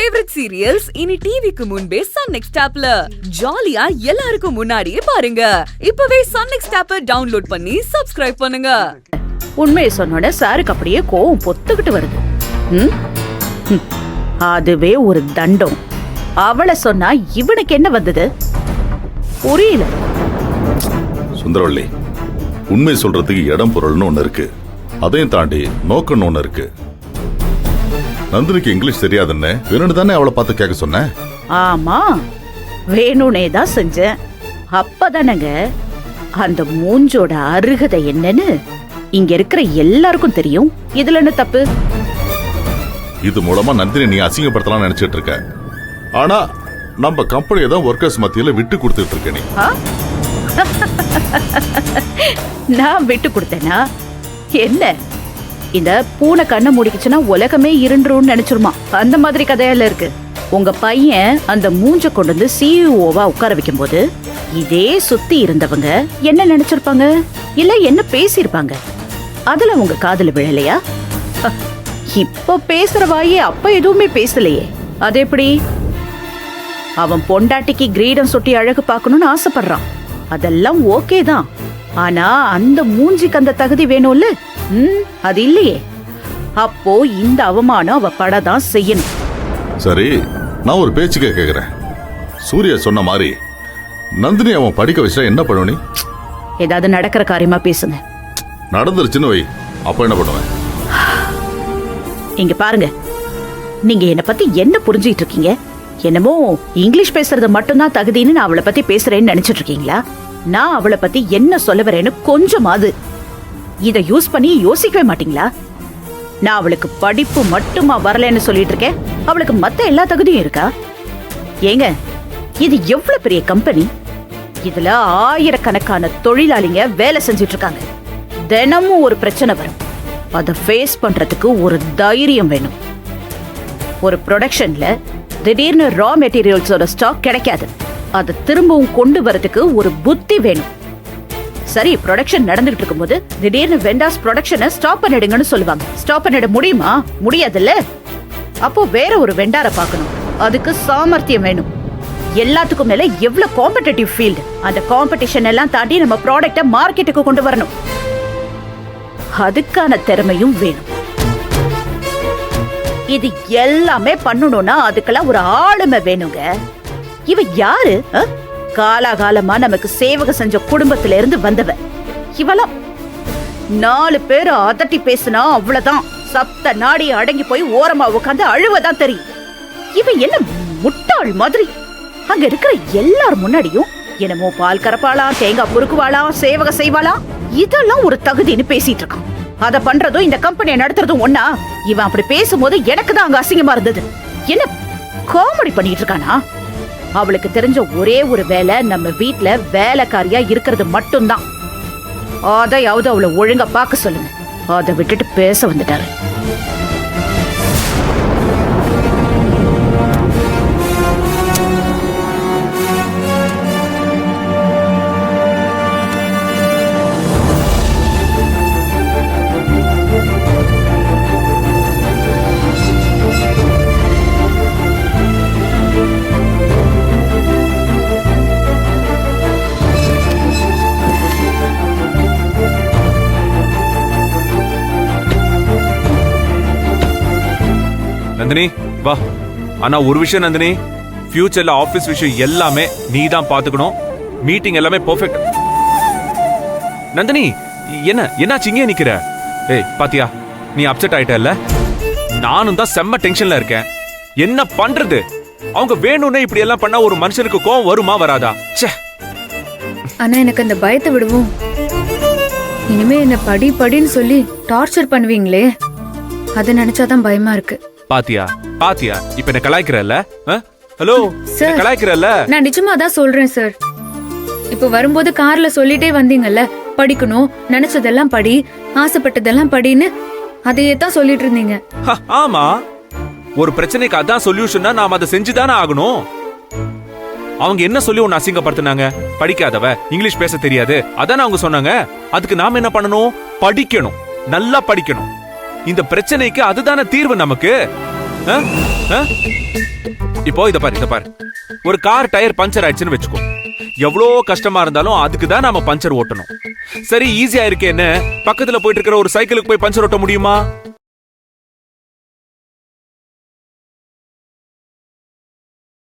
Favourite serials இனி டிவிக்கு முன்பே சன் நெக்ஸ்ட் ஆப்ல ஜாலியா எல்லாருக்கும் முன்னாடியே பாருங்க. இப்பவே சன் நெக்ஸ்ட் ஆப்பை டவுன்லோட் பண்ணி சப்ஸ்கிரைப் பண்ணுங்க. உண்மையை சொன்னோட சாருக்கு அப்படியே கோவம் பொத்துக்கிட்டு வருது. அதுவே ஒரு தண்டம். அவளை சொன்னா இவனுக்கு என்ன வந்தது புரியல. சுந்தரவள்ளி, உண்மை சொல்றதுக்கு இடம் பொருள்னு ஒண்ணு இருக்கு, அதையும் தாண்டி நோக்கம்னு ஒண்ணு இருக்கு. நந்தினிக்கு இங்கிலீஷ் தெரியாதுன்னு வேணும்னு தானே அவளை பார்த்து கேட்க சொன்னேன். ஆமா, வேணும்னே தான் செஞ்சேன். அப்பதானங்க அந்த மூஞ்சோட அருகதை என்னன்னு இங்க இருக்கிற எல்லாருக்கும் தெரியும். இதுல என்ன தப்பு? இது மூலமா நந்தினி நீ அசிங்கப்படுத்தலாம் நினைச்சிட்டு இருக்க. ஆனா நம்ம கம்பெனியை தான் ஒர்க்கர்ஸ் மத்தியில விட்டு கொடுத்துட்டு இருக்க. நீ நான் விட்டு கொடுத்தேனா என்ன? இந்த பூனை கண்ணை முடிக்குச்சுன்னா உலகமே இருண்டுருன்னு நினைச்சிருமா? அந்த மாதிரி கதையில இருக்கு. உங்க பையன் அந்த மூஞ்ச கொண்டு வந்து சிஇஓவா உட்கார வைக்கும் போது இதே சுத்தி இருந்தவங்க என்ன நினைச்சிருப்பாங்க, இல்ல என்ன பேசிருப்பாங்க? அதுல உங்க காதுல விழலையா? இப்ப பேசுற வாயே அப்ப எதுவுமே பேசலையே. அது எப்படி? அவன் பொண்டாட்டிக்கு கிரீடம் சுட்டி அழகு பார்க்கணும்னு ஆசைப்படுறான். அதெல்லாம் ஓகே தான். ஆனா அந்த மூஞ்சிக்கு அந்த தகுதி வேணும்ல. அது இல்லையே. அப்போ இந்த அவமானம் அவ படதான் செய்யணும். சரி, நான் ஒரு பேச்சுக்கே கேக்குறேன். சூர்யா சொன்ன மாதிரி நந்தினி அவன் படிக்க வச்சா என்ன பண்ணுவ? நீ ஏதாவது நடக்கிற காரியமா பேசுங்க. நடந்துருச்சுன்னு வை, அப்ப என்ன பண்ணுவேன்? இங்க பாருங்க, நீங்க என்ன பத்தி என்ன புரிஞ்சுட்டு இருக்கீங்க? என்னமோ இங்கிலீஷ் பேசுறது மட்டும்தான் தகுதின்னு நான் அவளை பத்தி பேசுறேன்னு நினைச்சிட்டு இருக்கீங்களா? நான் அவளை பத்தி என்ன சொல்ல வரேன்னு கொஞ்சமாவது இத யூஸ் பண்ணி யோசிக்கவே மாட்டீங்களா? நான் அவளுக்கு படிப்பு மட்டுமா வரலன்னு சொல்லிட்டு இருக்கேன், அவளுக்கு மத்த எல்லா தகுதியும் இருக்கா? ஏங்க, இது எவ்வளவு பெரிய கம்பெனி. இதுல ஆயிரக்கணக்கான தொழிலாளிங்க வேலை செஞ்சிட்டு இருக்காங்க. தினமும் ஒரு பிரச்சனை வரும். அதை ஃபேஸ் பண்றதுக்கு ஒரு தைரியம் வேணும். ஒரு ப்ரொடக்ஷன்ல திடீர்னு ரா மெட்டீரியல்ஸோட ஸ்டாக் கிடைக்காது. அதை திரும்பவும் கொண்டு வரதுக்கு ஒரு புத்தி வேணும். சரி, ப்ரொடக்ஷன் நடந்துட்டு இருக்கும்போது திடீர்னு வெண்டாஸ் ப்ரொடக்ஷனை ஸ்டாப் பண்ணிடுங்கன்னு சொல்லுவாங்க. ஸ்டாப் பண்ணிட முடியுமா? முடியாதுல்ல. அப்போ வேற ஒரு வெண்டாரை பார்க்கணும். அதுக்கு சாமர்த்தியம் வேணும். எல்லாத்துக்கும் மேல எவ்வளவு காம்படிட்டிவ் ஃபீல்டு. அந்த காம்படிஷன் எல்லாம் தாண்டி நம்ம ப்ராடக்ட்டை மார்க்கெட்டுக்கு கொண்டு வரணும். அதுக்கான திறமையும் வேணும். இது எல்லாமே பண்ணணும்னா அதுக்கெல்லாம் ஒரு ஆளுமை வேணுங்க. இவ யாரு? காலாகாலமா நமக்கு சேவக செஞ்ச குடும்பத்தில இருந்து வந்தவ. இவெல்லாம் 4 பேர் அதட்டி பேசினா அவ்வளவுதான், சப்த நாடி அடங்கி போய் ஓரமா உட்காந்து அழுவதான் தெரியும். இவ என்ன முட்டாள் மாதிரி அங்க இருக்கிற எல்லார் முன்னாடியும் என்னமோ பால் கறப்பாளா, தேங்காய் பொறுக்குவாளா, சேவக செய்வாளா, இதெல்லாம் ஒரு தகுதின்னு பேசிட்டு இருக்கான். அத பண்றதும் இந்த கம்பெனியை நடத்துறதும் ஒன்னா? இவன் அப்படி பேசும்போது எனக்கு தான் அங்க அசிங்கமா இருந்தது. என்ன காமெடி பண்ணிட்டு இருக்கானா? அவளுக்கு தெரிஞ்ச ஒரே ஒரு வேலை நம்ம வீட்டுல வேலைக்காரியா இருக்கிறது மட்டும்தான். அதையாவது அவளை ஒழுங்கா பார்க்க சொல்லுங்க. அதை விட்டுட்டு பேச வந்துட்டாரு. நந்தினி வா. ஆனா ஒரு விஷயம் நந்தினி, ஃபியூச்சர்ல ஆபீஸ் விஷயம் எல்லாமே நீ தான் பாத்துக்கணும். மீட்டிங் எல்லாமே பெர்ஃபெக்ட். நந்தினி, என்னாச்சு இங்கே நிக்கிற? ஏய் பாத்தியா, நீ அப்செட் ஆயிட்டல்ல? நானும் தான் செம்ம டென்ஷன்ல இருக்கேன். என்ன பண்றது? அவங்க வேணும்னே இப்படி எல்லாம் பண்ணா ஒரு மனுஷனுக்கு கோவம் வருமா வராதா? ஆனா எனக்கு அந்த பயத்தை விடுவோம். இனிமே என்ன படி படின்னு சொல்லி டார்ச்சர் பண்ணுவீங்களே, அதை நினைச்சாதான் பயமா இருக்கு. பாத்தியா இப்ப என்ன கலாய்க்கிறல்ல? Hello sir, கலாய்க்கிறல்ல? நான் நிஜமா தான் சொல்றேன் சார். இப்ப வரும்போது கார்ல சொல்லிட்டே வந்தீங்கல்ல, படிக்கணும், நினைச்சதெல்லாம் படி, ஆசைப்பட்டதெல்லாம் படின்னு அதையே தான் சொல்லிட்டு இருந்தீங்க. ஆமா, ஒரு பிரச்சனைக்கு அதான் சொல்யூஷன்னா நாம அதை செஞ்சுதானே ஆகணும். அவங்க என்ன சொல்லி உன்னை அசிங்கப்படுத்தினாங்க? படிக்காதவ, இங்கிலீஷ் பேச தெரியாது, அதானே அவங்க சொன்னாங்க. அதுக்கு நாம என்ன பண்ணணும்? படிக்கணும், நல்லா படிக்கணும். இந்த பிரச்சனைக்கு அதுதானே தீர்வு நமக்கு. ஆ? ஆ? இப்போ இத பாரு ஒரு கார் டயர் பஞ்சர் ஆயிடுச்சுன்னு வச்சுக்கோ, எவ்வளோ கஷ்டமா இருந்தாலும் அதுக்கு தான் நாம பஞ்சர் ஓட்டணும். சரி ஈஸியா இருக்கேன்னு பக்கத்துல போயிட்டு இருக்கிற ஒரு சைக்கிளுக்கு போய் பஞ்சர் ஓட்ட முடியுமா?